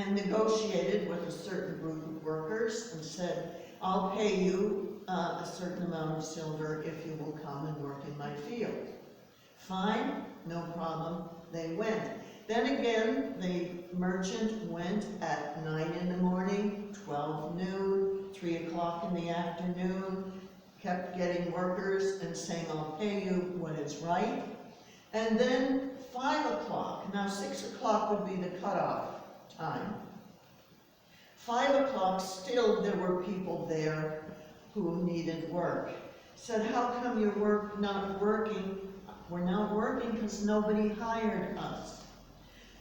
and negotiated with a certain group of workers and said, I'll pay you a certain amount of silver if you will come and work in my field. Fine, no problem, they went. Then again, the merchant went at 9 in the morning, 12 noon, 3 o'clock in the afternoon, kept getting workers and saying, I'll pay you what is right. And then 5 o'clock, now 6 o'clock would be the cutoff time. 5 o'clock, still there were people there who needed work. Said, how come you're not working? We're not working because nobody hired us.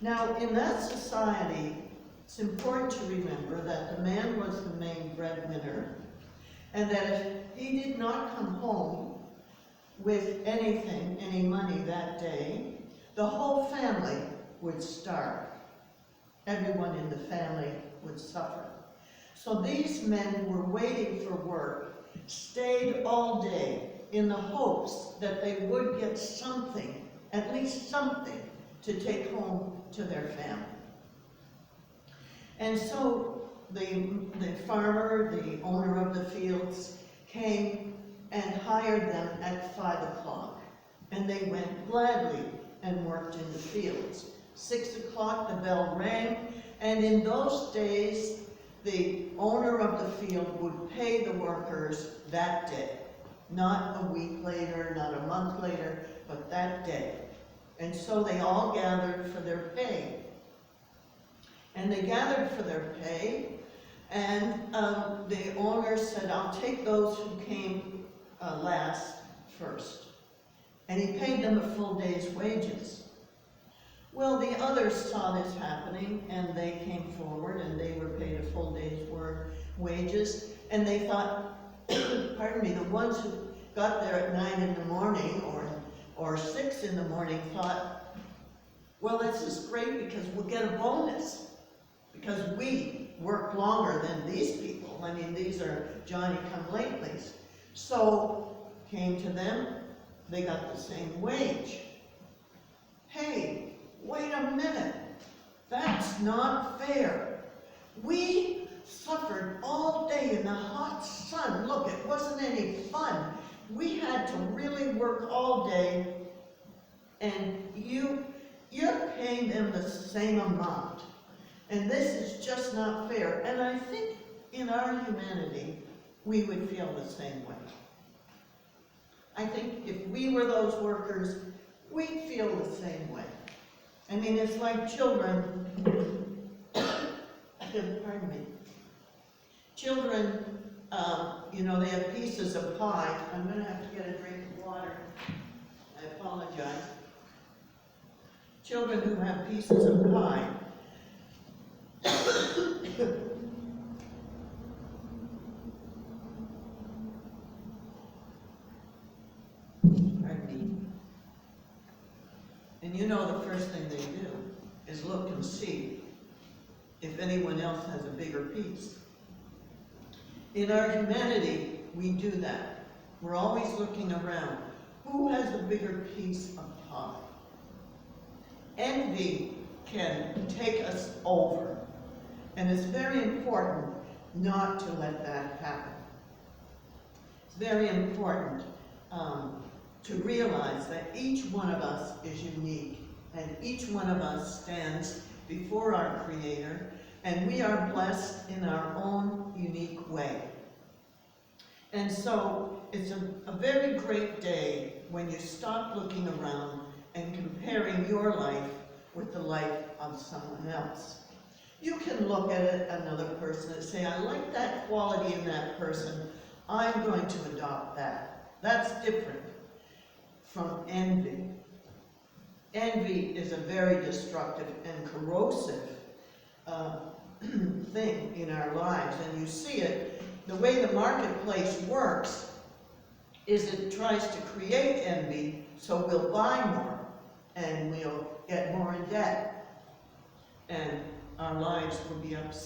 Now, in that society, it's important to remember that the man was the main breadwinner, and that if he did not come home with anything, any money that day, the whole family would starve. Everyone in the family would suffer. So these men who were waiting for work stayed all day in the hopes that they would get something, at least something, to take home to their family. And so the farmer, the owner of the fields, came and hired them at 5 o'clock. And they went gladly and worked in the fields. 6 o'clock, the bell rang, and in those days, the owner of the field would pay the workers that day. Not a week later, not a month later, but that day. And so they all gathered for their pay. And they gathered for their pay, and the owner said, I'll take those who came last first. And he paid them a full day's wages. Well, the others saw this happening, and they came forward, and they were paid a full day's wages, and they thought, pardon me, the ones who got there at 9 in the morning or 6 in the morning thought, well, this is great because we'll get a bonus because we work longer than these people. I mean, these are Johnny-come-latelys. So came to them, they got the same wage. Hey, wait a minute, that's not fair. We suffered all day in the hot sun. Look, it wasn't any fun. We had to really work all day, and you're paying them the same amount. And this is just not fair. And I think in our humanity, we would feel the same way. I think if we were those workers, we'd feel the same way. I mean, it's like children, pardon me, children, they have pieces of pie. I'm going to have to get a drink of water. I apologize. Children who have pieces of pie. Pardon me. And the first thing they do is look and see if anyone else has a bigger piece. In our humanity, we do that. We're always looking around. Who has a bigger piece of pie? Envy can take us over. And it's very important not to let that happen. It's very important to realize that each one of us is unique, and each one of us stands before our Creator, and we are blessed in our own unique way. And so it's a very great day when you stop looking around and comparing your life with the life of someone else. You can look at another person and say, I like that quality in that person. I'm going to adopt that. That's different from envy. Envy is a very destructive and corrosive thing in our lives, and you see it. The way the marketplace works is it tries to create envy so we'll buy more and we'll get more in debt, and our lives will be upset.